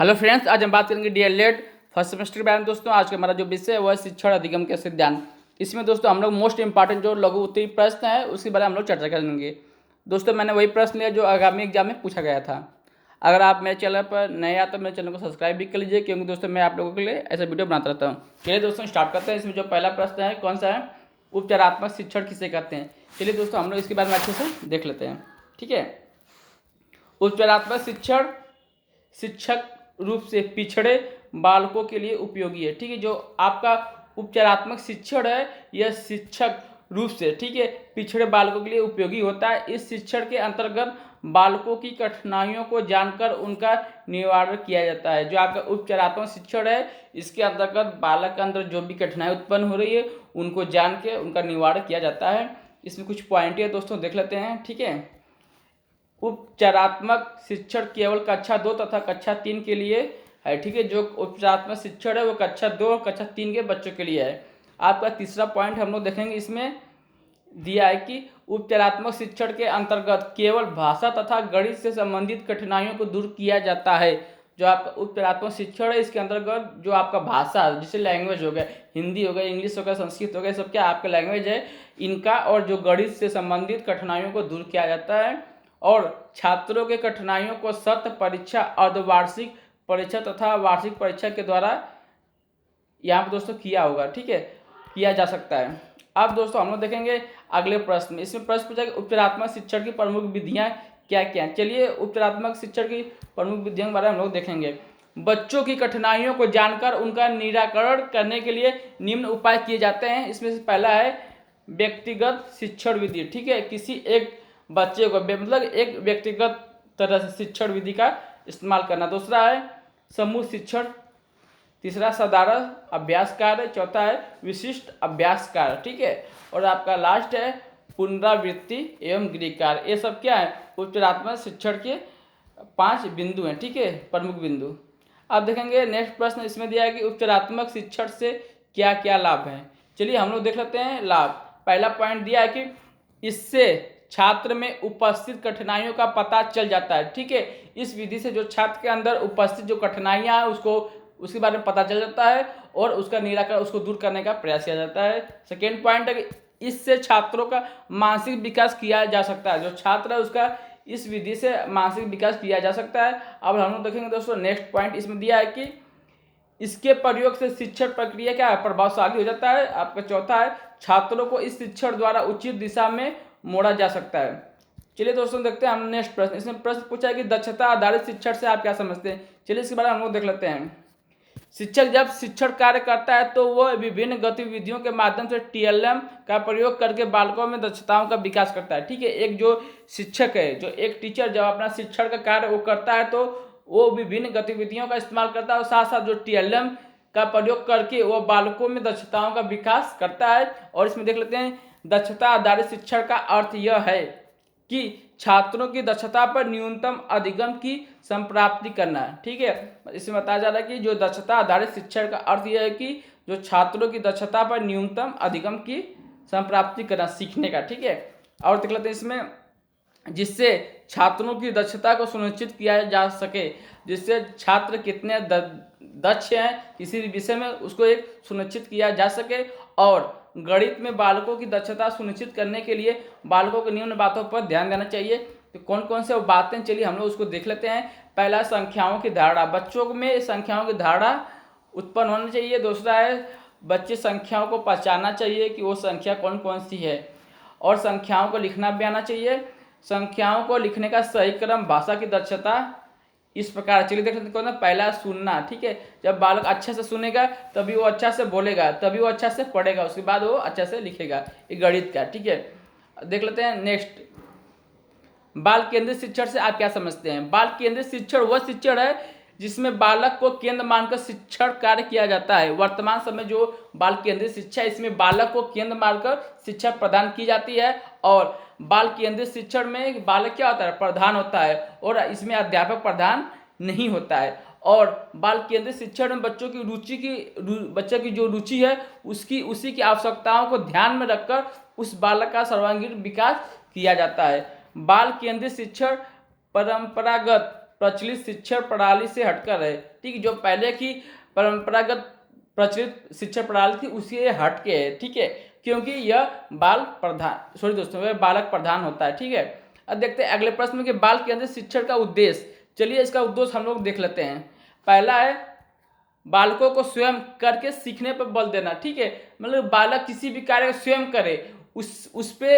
Hello friends, आज हम बात करेंगे डीएलएड फर्स्ट सेमेस्टर के बारे में। दोस्तों आज का हमारा जो विषय है वह है शिक्षण अधिगम के सिद्धांत। इसमें दोस्तों हम लोग मोस्ट इंपॉर्टेंट जो लघु उत्तरीय प्रश्न है उसके बारे में हम लोग चर्चा करेंगे। दोस्तों मैंने वही प्रश्न लिया जो आगामी एग्जाम में पूछा गया था। अगर आप मेरे चैनल पर नए आते तो मेरे चैनल को सब्सक्राइब भी कर लीजिए, क्योंकि दोस्तों मैं आप लोगों के लिए ऐसा वीडियो बनाता रहता हूँ। चलिए दोस्तों स्टार्ट करते हैं। इसमें जो पहला प्रश्न है कौन सा है, उपचारात्मक शिक्षण किसे कहते हैं। चलिए दोस्तों हम लोग इसके बारे में अच्छे से देख लेते हैं। ठीक है, उपचारात्मक शिक्षण शिक्षक रूप से पिछड़े बालकों के लिए उपयोगी है। ठीक है, जो आपका उपचारात्मक शिक्षण है यह शिक्षक रूप से, ठीक है, पिछड़े बालकों के लिए उपयोगी होता है। इस शिक्षण के अंतर्गत बालकों की कठिनाइयों को जानकर उनका निवारण किया जाता है। जो आपका उपचारात्मक शिक्षण है इसके अंतर्गत बालक के अंदर जो भी कठिनाई उत्पन्न हो रही है उनको जान के उनका निवारण किया जाता है। इसमें कुछ पॉइंट है दोस्तों, देख लेते हैं। ठीक है, उपचारात्मक शिक्षण केवल कक्षा 2 तथा कक्षा 3 के लिए है। ठीक है, जो उपचारात्मक शिक्षण है वो कक्षा 2 और कक्षा 3 के बच्चों के लिए है। आपका तीसरा पॉइंट हम लोग देखेंगे, इसमें दिया है कि उपचारात्मक शिक्षण के अंतर्गत केवल भाषा तथा गणित से संबंधित कठिनाइयों को दूर किया जाता है। जो आपका उपचारात्मक शिक्षण है इसके अंतर्गत जो आपका भाषा जैसे लैंग्वेज हो गया, हिंदी हो गया, इंग्लिश हो गया, संस्कृत हो गया, सब क्या आपका लैंग्वेज है इनका, और जो गणित से संबंधित कठिनाइयों को दूर किया जाता है। और छात्रों के कठिनाइयों को सत्र परीक्षा, अर्धवार्षिक परीक्षा तथा वार्षिक परीक्षा के द्वारा यहाँ पर दोस्तों किया होगा। ठीक है, किया जा सकता है। अब दोस्तों हम लोग देखेंगे अगले प्रश्न में। इसमें प्रश्न पूछा कि उपचारात्मक शिक्षण की प्रमुख विधियाँ क्या क्या हैं। चलिए उपचारात्मक शिक्षण की प्रमुख विधियों के बारे में हम लोग देखेंगे। बच्चों की कठिनाइयों को जानकर उनका निराकरण करने के लिए निम्न उपाय किए जाते हैं। इसमें से पहला है व्यक्तिगत शिक्षण विधि। ठीक है, किसी एक बच्चे को मतलब एक व्यक्तिगत तरह से शिक्षण विधि का इस्तेमाल करना। दूसरा है समूह शिक्षण, तीसरा साधारण अभ्यास कार्य, चौथा है विशिष्ट अभ्यास कार्य। ठीक है, और आपका लास्ट है पुनरावृत्ति एवं गृह कार्य। ये सब क्या है, उपचारात्मक शिक्षण के 5 बिंदु हैं। ठीक है, प्रमुख बिंदु। अब देखेंगे नेक्स्ट प्रश्न इसमें दिया है कि उपचारात्मक शिक्षण से क्या क्या लाभ हैं। चलिए हम लोग देख लेते हैं लाभ। पहला पॉइंट दिया है कि इससे छात्र में उपस्थित कठिनाइयों का पता चल जाता है। ठीक है, इस विधि से जो छात्र के अंदर उपस्थित जो कठिनाइयाँ हैं उसके बारे में पता चल जाता है और उसका निराकरण, उसको दूर करने का प्रयास किया जाता है। सेकेंड पॉइंट है कि इससे छात्रों का मानसिक विकास किया जा सकता है। जो छात्र है उसका इस विधि से मानसिक विकास किया जा सकता है। अब हम लोग देखेंगे दोस्तों नेक्स्ट पॉइंट इसमें दिया है कि इसके प्रयोग से शिक्षण प्रक्रिया क्या है, प्रभावशाली हो जाता है। आपका चौथा है छात्रों को इस शिक्षण द्वारा उचित दिशा में मोड़ा जा सकता है। चलिए दोस्तों देखते हैं हम नेक्स्ट प्रश्न। इसमें प्रश्न पूछा है कि दक्षता आधारित शिक्षण से आप क्या समझते हैं। चलिए इसके बारे में हम लोग देख लेते हैं। शिक्षक जब शिक्षण कार्य करता है तो वह विभिन्न गतिविधियों के माध्यम से टीएलएम का प्रयोग करके बालकों में दक्षताओं का विकास करता है। ठीक है, एक जो शिक्षक है, जो एक टीचर जब अपना शिक्षण का कार्य वो करता है तो वो विभिन्न गतिविधियों का इस्तेमाल करता है और साथ साथ जो टीएलएम का प्रयोग करके वो बालकों में दक्षताओं का विकास करता है। और इसमें देख लेते हैं दक्षता आधारित शिक्षण का अर्थ यह है कि छात्रों की दक्षता पर न्यूनतम अधिगम की संप्राप्ति करना है। ठीक है, इसमें बताया जा रहा है कि जो दक्षता आधारित शिक्षण का अर्थ यह है कि जो छात्रों की दक्षता पर न्यूनतम अधिगम की संप्राप्ति करना, सीखने का। ठीक है, और देख लेते हैं इसमें जिससे छात्रों की दक्षता को सुनिश्चित किया जा सके, जिससे छात्र कितने दक्ष हैं किसी भी विषय में उसको एक सुनिश्चित किया जा सके। और गणित में बालकों की दक्षता सुनिश्चित करने के लिए बालकों को निम्न बातों पर ध्यान देना चाहिए। तो कौन कौन से बातें, चलिए हम लोग उसको देख लेते हैं। पहला संख्याओं की धारणा, बच्चों में संख्याओं की धारणा उत्पन्न होनी चाहिए। दूसरा है बच्चे संख्याओं को पहचानना चाहिए कि वो संख्या कौन कौन सी है, और संख्याओं को लिखना भी आना चाहिए। संख्याओं को लिखने का सही क्रम, भाषा की दक्षता इस प्रकार। चलिए देख लेते हैं। पहला सुनना। ठीक है, जब बालक अच्छे से सुनेगा तभी वो अच्छा से बोलेगा, तभी वो अच्छा से पढ़ेगा, उसके बाद वो अच्छा से लिखेगा, ये गणित का। ठीक है, देख लेते हैं नेक्स्ट, बाल केंद्रित शिक्षण से आप क्या समझते हैं। बाल केंद्रित शिक्षण वह शिक्षण है जिसमें बालक को केंद्र मानकर शिक्षण कार्य किया जाता है। वर्तमान समय जो बाल केंद्रित शिक्षा है इसमें बालक को केंद्र मानकर शिक्षा प्रदान की जाती है। और बाल केंद्रित शिक्षण में बालक क्या होता है, प्रधान होता है, और इसमें अध्यापक प्रधान नहीं होता है। और बाल केंद्रित शिक्षण में बच्चों की जो रुचि है उसी की आवश्यकताओं को ध्यान में रखकर उस बालक का सर्वांगीण विकास किया जाता है। बाल केंद्रित शिक्षण परंपरागत प्रचलित शिक्षा प्रणाली से हटकर है। ठीक है, जो पहले की परंपरागत प्रचलित शिक्षा प्रणाली थी उसी से हट के है। ठीक है, क्योंकि यह बालक प्रधान होता है। ठीक है, अब देखते हैं अगले प्रश्न में कि बाल केंद्रित शिक्षण का उद्देश्य। चलिए इसका उद्देश्य हम लोग देख लेते हैं। पहला है बालकों को स्वयं करके सीखने पर बल देना। ठीक है, मतलब बालक किसी भी कार्य को स्वयं करे, उस पे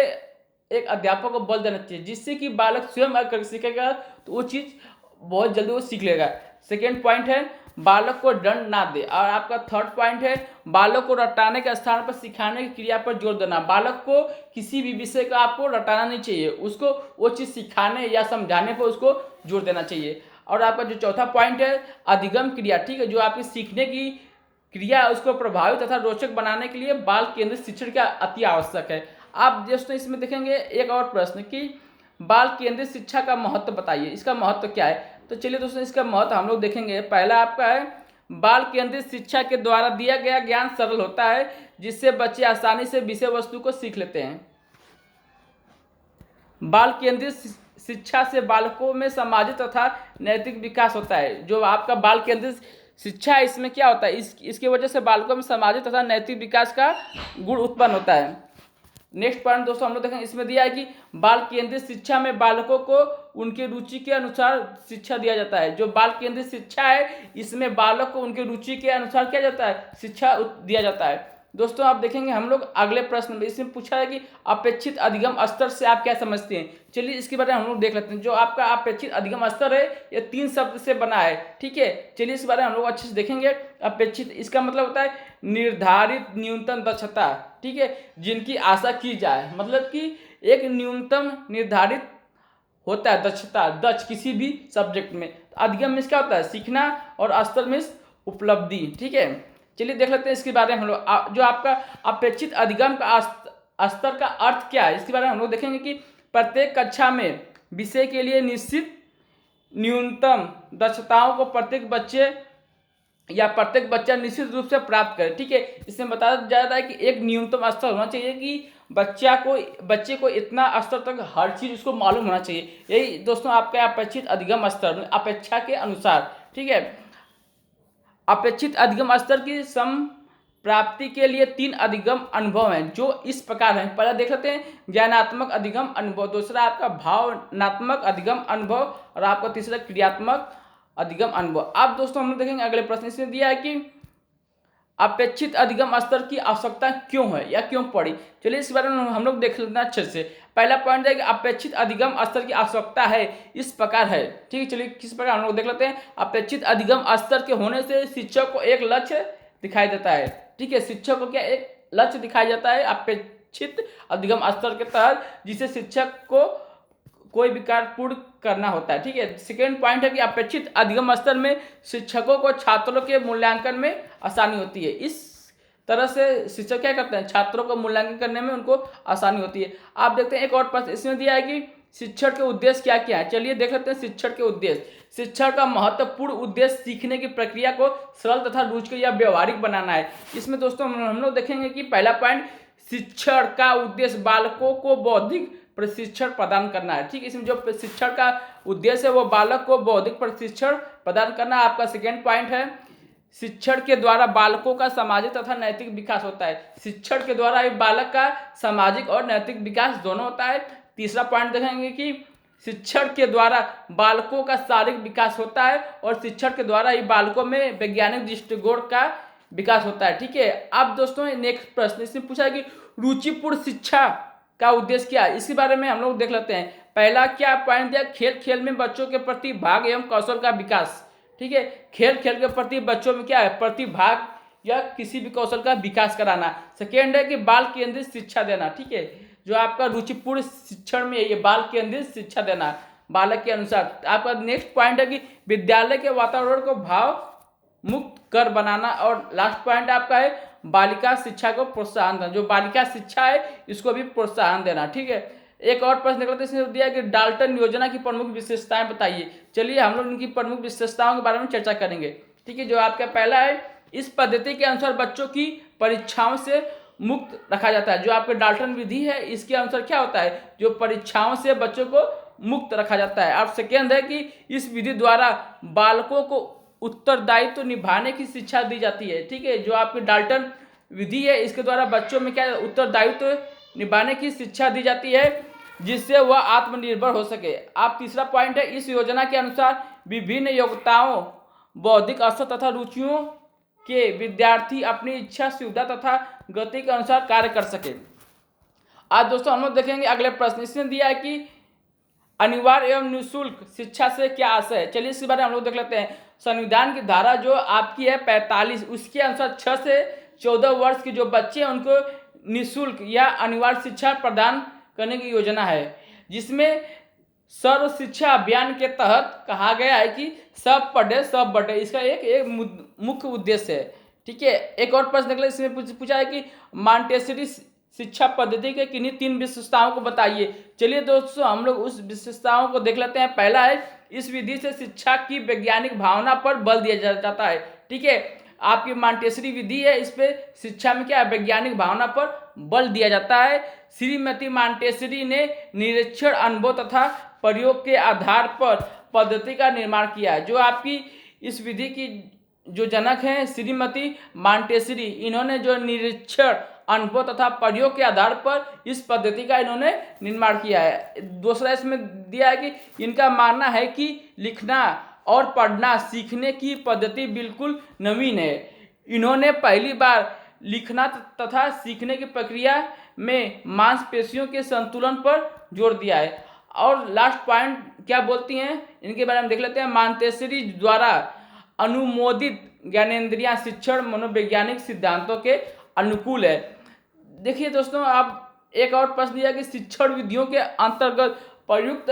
एक अध्यापक को बल देना चाहिए, जिससे कि बालक स्वयं अगर सीखेगा तो वो चीज़ बहुत जल्दी वो सीख लेगा। सेकेंड पॉइंट है बालक को दंड ना दे। और आपका थर्ड पॉइंट है बालक को रटाने के स्थान पर सिखाने की क्रिया पर जोर देना। बालक को किसी भी विषय का आपको रटाना नहीं चाहिए, उसको वो चीज़ सिखाने या समझाने पर उसको जोर देना चाहिए। और आपका जो चौथा पॉइंट है अधिगम क्रिया। ठीक है, जो आपकी सीखने की क्रिया उसको प्रभावी तथा रोचक बनाने के लिए बाल केंद्रित शिक्षण का अति आवश्यक है। आप दोस्तों इसमें देखेंगे एक और प्रश्न कि बाल केंद्रित शिक्षा का महत्व बताइए, इसका महत्व क्या है। तो चलिए दोस्तों इसका महत्व हम लोग देखेंगे। पहला आपका है बाल केंद्रित शिक्षा के द्वारा दिया गया ज्ञान सरल होता है, जिससे बच्चे आसानी से विषय वस्तु को सीख लेते हैं। बाल केंद्रित शिक्षा से बालकों में सामाजिक तथा नैतिक विकास होता है। जो आपका बाल केंद्रित शिक्षा है इसमें क्या होता है, इसकी वजह से बालकों में सामाजिक तथा नैतिक विकास का गुण उत्पन्न होता है। नेक्स्ट पॉइंट दोस्तों हम लोग देखेंगे, इसमें दिया है कि बाल केंद्रित शिक्षा में बालकों को उनके रुचि के अनुसार शिक्षा दिया जाता है। जो बाल केंद्रित शिक्षा है इसमें बालक को उनके रुचि के अनुसार क्या जाता है, शिक्षा दिया जाता है। दोस्तों आप देखेंगे हम लोग अगले प्रश्न में, इसमें पूछा है कि अपेक्षित अधिगम स्तर से आप क्या समझते हैं। चलिए इसके बारे में हम लोग देख लेते हैं। जो आपका अपेक्षित अधिगम स्तर है ये 3 शब्द से बना है। ठीक है, चलिए इस बारे में हम लोग अच्छे से देखेंगे। अपेक्षित इसका मतलब होता है निर्धारित न्यूनतम दक्षता। ठीक है, जिनकी आशा की जाए, मतलब कि एक न्यूनतम निर्धारित होता है दक्षता, दक्ष किसी भी सब्जेक्ट में। अधिगम में क्या होता है, सीखना, और स्तर में उपलब्धि। ठीक है, चलिए देख लेते हैं इसके बारे में हम लोग। जो आपका अपेक्षित अधिगम का स्तर का अर्थ क्या है, इसके बारे में हम लोग देखेंगे कि प्रत्येक कक्षा में विषय के लिए निश्चित न्यूनतम दक्षताओं को प्रत्येक बच्चा निश्चित रूप से प्राप्त करे। ठीक है, इसमें बताया जा रहा है कि एक न्यूनतम स्तर होना चाहिए कि बच्चे को इतना स्तर तक हर चीज़ उसको मालूम होना चाहिए। यही दोस्तों आपका अपेक्षित अधिगम स्तर अपेक्षा के अनुसार। ठीक है, अपेक्षित अधिगम स्तर की सम प्राप्ति के लिए 3 अधिगम अनुभव हैं, जो इस प्रकार हैं। पहले देख लेते हैं ज्ञानात्मक अधिगम अनुभव, दूसरा आपका भावनात्मक अधिगम अनुभव, और आपका तीसरा क्रियात्मक अधिगम अनुभव। अब दोस्तों हम लोग देखेंगे अगले प्रश्न, इसमें दिया है कि अपेक्षित अधिगम स्तर की आवश्यकता क्यों है या क्यों पड़ी। चलिए इस बारे में हम लोग देख लेते हैं अच्छे से। पहला पॉइंट है कि अपेक्षित अधिगम स्तर की आवश्यकता है इस प्रकार है। ठीक है, चलिए किस प्रकार हम लोग देख लेते हैं। अपेक्षित अधिगम स्तर के होने से शिक्षक को एक लक्ष्य दिखाई देता है। ठीक है, शिक्षक को क्या एक लक्ष्य दिखाई जाता है अपेक्षित अधिगम स्तर के तहत, जिसे शिक्षक को कोई भी कार्य पूर्ण करना होता है। ठीक है, सेकेंड पॉइंट है कि अपेक्षित अधिगम स्तर में शिक्षकों को छात्रों के मूल्यांकन में आसानी होती है। इस तरह से शिक्षक क्या करते हैं, छात्रों को मूल्यांकन करने में उनको आसानी होती है। आप देखते हैं एक और प्रश्न इसमें दिया है कि शिक्षण के उद्देश्य क्या क्या है। चलिए देख लेते हैं शिक्षण के उद्देश्य। शिक्षण का महत्वपूर्ण उद्देश्य सीखने की प्रक्रिया को सरल तथा रुचिकर या व्यवहारिक बनाना है। इसमें दोस्तों हम लोग देखेंगे कि पहला पॉइंट, शिक्षण का उद्देश्य बालकों को बौद्धिक प्रशिक्षण प्रदान करना है। ठीक, इसमें जो शिक्षण का उद्देश्य है वो बालक को बौद्धिक प्रशिक्षण प्रदान करना। आपका सेकेंड पॉइंट है शिक्षण के द्वारा बालकों का सामाजिक तथा नैतिक विकास होता है। शिक्षण के द्वारा बालक का सामाजिक और नैतिक विकास दोनों होता है। तीसरा पॉइंट देखेंगे कि शिक्षण के द्वारा बालकों का शारीरिक विकास होता है, और शिक्षण के द्वारा ही बालकों में वैज्ञानिक दृष्टिकोण का विकास होता है। ठीक है, अब दोस्तों नेक्स्ट प्रश्न इसमें पूछा है कि रुचिपूर्ण शिक्षा का उद्देश्य क्या है, इसके बारे में हम लोग देख लेते हैं। पहला क्या पॉइंट दिया, खेल खेल में बच्चों के प्रति भाग एवं कौशल का विकास। ठीक है, खेल खेल के प्रति बच्चों में क्या है, प्रतिभाग या किसी भी कौशल का विकास कराना। सेकेंड है कि बाल केंद्रित शिक्षा देना। ठीक है, जो आपका रुचिपूर्ण शिक्षण में ये बाल केंद्रित शिक्षा देना बालक के अनुसार। आपका नेक्स्ट पॉइंट है कि विद्यालय के वातावरण को भाव मुक्त कर बनाना, और लास्ट पॉइंट आपका है बालिका शिक्षा को प्रोत्साहन देना। जो बालिका शिक्षा है इसको भी प्रोत्साहन देना। ठीक है, एक और प्रश्न निकलता है इसमें दिया कि डाल्टन योजना की प्रमुख विशेषताएं बताइए। चलिए हम लोग इनकी प्रमुख विशेषताओं के बारे में चर्चा करेंगे। ठीक है, जो आपका पहला है इस पद्धति के अनुसार बच्चों की परीक्षाओं से मुक्त रखा जाता है। जो आपके डाल्टन विधि है इसके अनुसार क्या होता है, जो परीक्षाओं से बच्चों को मुक्त रखा जाता है। अब सेकेंड है कि इस विधि द्वारा बालकों को उत्तरदायित्व निभाने की शिक्षा दी जाती है। ठीक है, जो आपकी डाल्टन विधि है इसके द्वारा बच्चों में क्या उत्तरदायित्व निभाने की शिक्षा दी जाती है जिससे वह आत्मनिर्भर हो सके। आप तीसरा पॉइंट है, इस योजना के अनुसार विभिन्न योग्यताओं, बौद्धिक अवसर तथा रुचियों के विद्यार्थी अपनी इच्छा, सुविधा तथा गति के अनुसार कार्य कर सके। आज दोस्तों हम लोग देखेंगे अगले प्रश्न। इसने दिया है कि अनिवार्य एवं निःशुल्क शिक्षा से क्या आशय है। चलिए इसके बारे में हम लोग देख लेते हैं। संविधान की धारा जो आपकी है 45, उसके अनुसार 6 से 14 वर्ष के जो बच्चे हैं उनको निःशुल्क या अनिवार्य शिक्षा प्रदान करने की योजना है, जिसमें सर्व शिक्षा अभियान के तहत कहा गया है कि सब पढ़े सब बढ़े, इसका एक मुख्य उद्देश्य है। ठीक है, एक और प्रश्न निकला, इसमें पूछा है कि मॉन्टेसरी शिक्षा पद्धति के किन्हीं 3 विशेषताओं को बताइए। चलिए दोस्तों हम लोग उस विशेषताओं को देख लेते हैं। पहला है, इस विधि से शिक्षा की वैज्ञानिक भावना पर बल दिया जाता है। ठीक है, आपकी मॉन्टेसरी विधि है, इस पे शिक्षा में क्या वैज्ञानिक भावना पर बल दिया जाता है। श्रीमती मॉन्टेसरी ने निरीक्षण, अनुभव तथा प्रयोग के आधार पर पद्धति का निर्माण किया है। जो आपकी इस विधि की जो जनक हैं श्रीमती मॉन्टेसरी, इन्होंने जो निरीक्षण, अनुभव तथा प्रयोग के आधार पर इस पद्धति का इन्होंने निर्माण किया है। दूसरा इसमें दिया है कि इनका मानना है कि लिखना और पढ़ना सीखने की पद्धति बिल्कुल नवीन है। इन्होंने पहली बार लिखना तथा सीखने की प्रक्रिया में मांसपेशियों के संतुलन पर जोर दिया है। और लास्ट पॉइंट क्या बोलती हैं इनके बारे में देख लेते हैं। मॉन्टेसरी द्वारा अनुमोदित ज्ञानेंद्रियां शिक्षण मनोवैज्ञानिक सिद्धांतों के अनुकूल है। देखिए दोस्तों, आप एक और प्रश्न दिया कि शिक्षण विधियों के अंतर्गत प्रयुक्त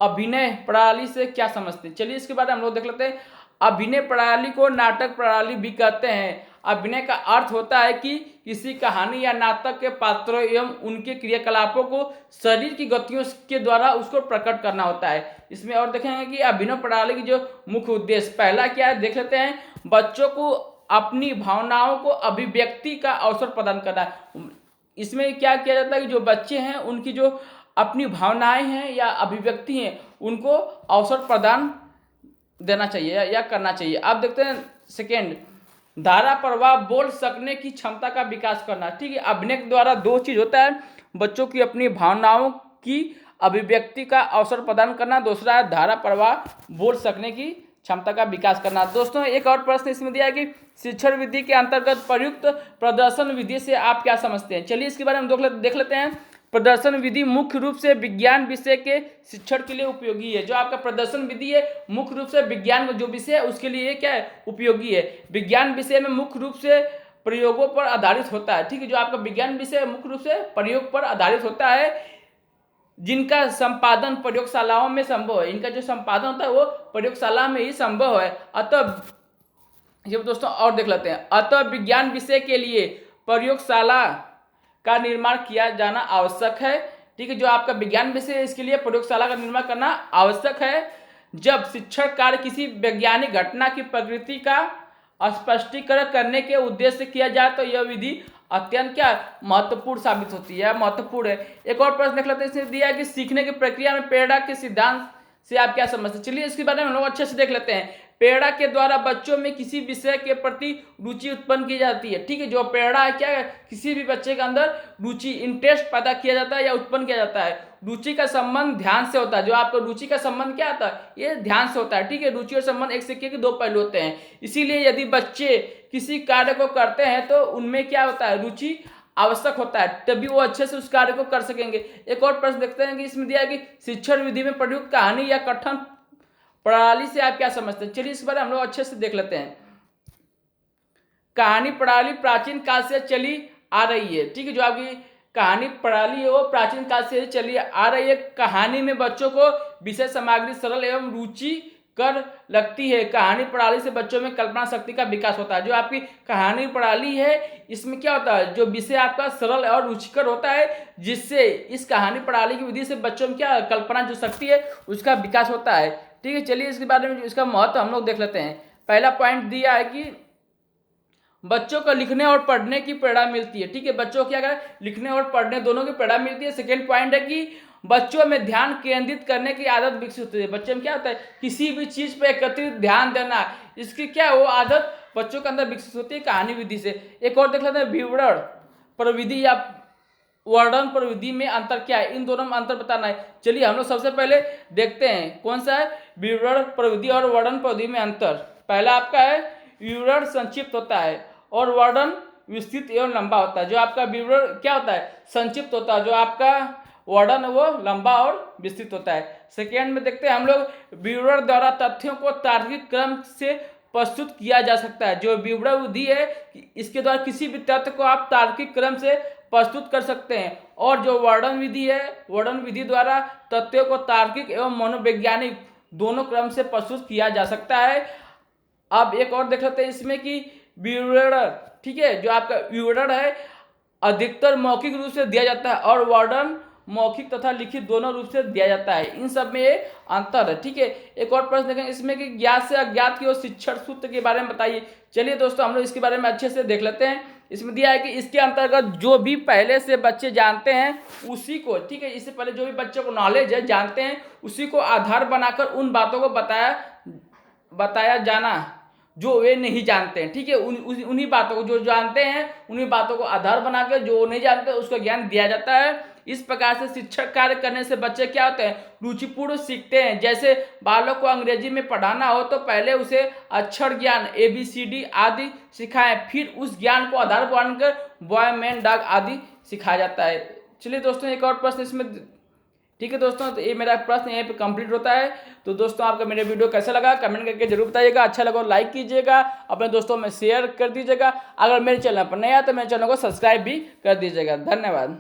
अभिनय प्रणाली से क्या समझते हैं। चलिए इसके बारे में हम लोग देख लेते हैं। अभिनय प्रणाली को नाटक प्रणाली भी कहते हैं। अभिनय का अर्थ होता है कि किसी कहानी या नाटक के पात्रों एवं उनके क्रियाकलापों को शरीर की गतियों के द्वारा उसको प्रकट करना होता है। इसमें और देखेंगे कि अभिनय प्रणाली की जो मुख्य उद्देश्य, पहला क्या है देख लेते हैं, बच्चों को अपनी भावनाओं को अभिव्यक्ति का अवसर प्रदान करना है। इसमें क्या किया जाता है कि जो बच्चे हैं उनकी जो अपनी भावनाएं हैं या अभिव्यक्ति हैं उनको अवसर प्रदान देना चाहिए या करना चाहिए। अब देखते हैं सेकेंड, धारा प्रवाह बोल सकने की क्षमता का विकास करना। ठीक है, अभिनय के द्वारा 2 चीज होता है, बच्चों की अपनी भावनाओं की अभिव्यक्ति का अवसर प्रदान करना, दूसरा है धारा प्रवाह बोल सकने की क्षमता का विकास करना। दोस्तों एक और प्रश्न इसमें दिया है कि शिक्षण विधि के अंतर्गत प्रयुक्त प्रदर्शन विधि से आप क्या समझते हैं। चलिए इसके बारे में देख लेते हैं। प्रदर्शन विधि मुख्य रूप से विज्ञान विषय के शिक्षण के लिए उपयोगी है। जो आपका प्रदर्शन विधि है मुख्य रूप से विज्ञान जो विषय है उसके लिए क्या है, उपयोगी है। विज्ञान विषय में मुख्य रूप से प्रयोगों पर आधारित होता है। ठीक है, जो आपका विज्ञान विषय मुख्य रूप से प्रयोग पर आधारित होता है, जिनका संपादन प्रयोगशालाओं में संभव है। इनका जो संपादन होता है वो प्रयोगशाला में ही संभव है। अतः ये दोस्तों और देख लेते हैं, अतः विज्ञान विषय के लिए प्रयोगशाला का निर्माण किया जाना आवश्यक है। ठीक है, जो आपका विज्ञान विषय है इसके लिए प्रयोगशाला का निर्माण करना आवश्यक है। जब शिक्षण कार्य किसी वैज्ञानिक घटना की प्रकृति का स्पष्टीकरण करने के उद्देश्य से किया जाए तो यह विधि अत्यंत क्या महत्वपूर्ण साबित होती है, महत्वपूर्ण है। एक और प्रश्न देख लेते हैं, इसने दिया है कि सीखने की प्रक्रिया में प्रेरणा के सिद्धांत से आप क्या समझते हैं। चलिए इसके बारे में हम लोग अच्छे से देख लेते हैं। प्रेरणा के द्वारा बच्चों में किसी विषय के प्रति रुचि उत्पन्न की जाती है। ठीक है, जो प्रेरणा है क्या है, किसी भी बच्चे के अंदर रुचि, इंटरेस्ट पैदा किया जाता है या उत्पन्न किया जाता है। रुचि का संबंध ध्यान से होता है। जो आपका रुचि का संबंध क्या होता है, ये ध्यान से होता है। ठीक है, रुचि और संबंध एक सिक्के के 2 पहलू होते हैं। इसीलिए यदि बच्चे किसी कार्य को करते हैं तो उनमें क्या होता है, रुचि आवश्यक होता है, तभी वो अच्छे से उस कार्य को कर सकेंगे। एक और प्रश्न देखते हैं कि इसमें दिया है कि शिक्षण विधि में प्रयुक्त कहानी या कथन प्रणाली से आप क्या समझते हैं। चलिए इस बारे हम लोग अच्छे से देख लेते हैं। कहानी प्रणाली प्राचीन काल से चली आ रही है। ठीक है, जो आपकी कहानी प्रणाली है वो प्राचीन काल से चली आ रही है। कहानी में बच्चों को विषय सामग्री सरल एवं रुचि कर लगती है। कहानी प्रणाली से बच्चों में कल्पना शक्ति का विकास होता है। जो आपकी कहानी प्रणाली है इसमें क्या होता है, जो विषय आपका सरल और रुचिकर होता है, जिससे इस कहानी प्रणाली की विधि से बच्चों में क्या कल्पना जो शक्ति है उसका विकास होता है। ठीक है, चलिए इसके बारे में इसका महत्व हम लोग देख लेते हैं। पहला पॉइंट दिया है कि बच्चों को लिखने और पढ़ने की प्रेरणा मिलती है। ठीक है, बच्चों को क्या करें, लिखने और पढ़ने दोनों की प्रेरणा मिलती है। सेकेंड पॉइंट है कि बच्चों में ध्यान केंद्रित करने की आदत विकसित होती है। बच्चे में क्या होता है, किसी भी चीज पर एकत्रित ध्यान देना, इसकी क्या वो आदत बच्चों के अंदर विकसित होती है कहानी विधि से। एक और देख लेते हैं, विवरण प्रविधि या वर्णन प्रविधि में अंतर क्या है, इन दोनों में अंतर बताना है। चलिए हम लोग सबसे पहले देखते हैं कौन सा है विवरण प्रविधि और वर्णन प्रविधि में अंतर। पहला आपका है विवरण संक्षिप्त होता है और वर्णन विस्तृत एवं लंबा होता है। जो आपका विवरण क्या होता है, संक्षिप्त होता है, जो आपका वर्णन है वो लंबा और विस्तृत होता है। सेकेंड में देखते हैं हम लोग, विवरण द्वारा तथ्यों को तार्किक क्रम से प्रस्तुत किया जा सकता है। जो विवरण विधि है इसके द्वारा किसी भी तथ्य को आप तार्किक क्रम से प्रस्तुत कर सकते हैं, और जो वर्णन विधि है, वर्णन विधि द्वारा तथ्यों को तार्किक एवं मनोवैज्ञानिक दोनों क्रम से प्रस्तुत किया जा सकता है। अब एक और देख लेते हैं इसमें कि विवरण, ठीक है, जो आपका विवरण है अधिकतर मौखिक रूप से दिया जाता है और वर्णन मौखिक तथा लिखित दोनों रूप से दिया जाता है। इन सब में ये अंतर है, ठीक है। एक और प्रश्न देखें इसमें कि ज्ञात से अज्ञात की ओर शिक्षण सूत्र के बारे में बताइए। चलिए दोस्तों हम लोग इसके बारे में अच्छे से देख लेते हैं। इसमें दिया है कि इसके अंतर्गत जो भी पहले से बच्चे जानते हैं उसी को, ठीक है, इससे पहले जो भी बच्चों को नॉलेज है, जानते हैं, उसी को आधार बनाकर उन बातों को बताया जाना जो वे नहीं जानते हैं, ठीक है। उन्हीं बातों को जो जानते हैं उन्हीं बातों को आधार बना के जो नहीं जानते उसको ज्ञान दिया जाता है। इस प्रकार से शिक्षक कार्य करने से बच्चे क्या होते हैं, रुचिपूर्ण सीखते हैं। जैसे बालक को अंग्रेजी में पढ़ाना हो तो पहले उसे अक्षर ज्ञान ABCD आदि सिखाएं, फिर उस ज्ञान को आधार बनाकर बॉय मैन डॉग आदि सिखाया जाता है। चलिए दोस्तों एक और प्रश्न इसमें, ठीक है दोस्तों, तो ये मेरा प्रश्न यहीं पे कंप्लीट होता है। तो दोस्तों आपका मेरा वीडियो कैसा लगा कमेंट करके जरूर बताइएगा। अच्छा लगा लाइक कीजिएगा, अपने दोस्तों में शेयर कर दीजिएगा। अगर मेरे चैनल पर नया तो मेरे चैनल को सब्सक्राइब भी कर दीजिएगा। धन्यवाद।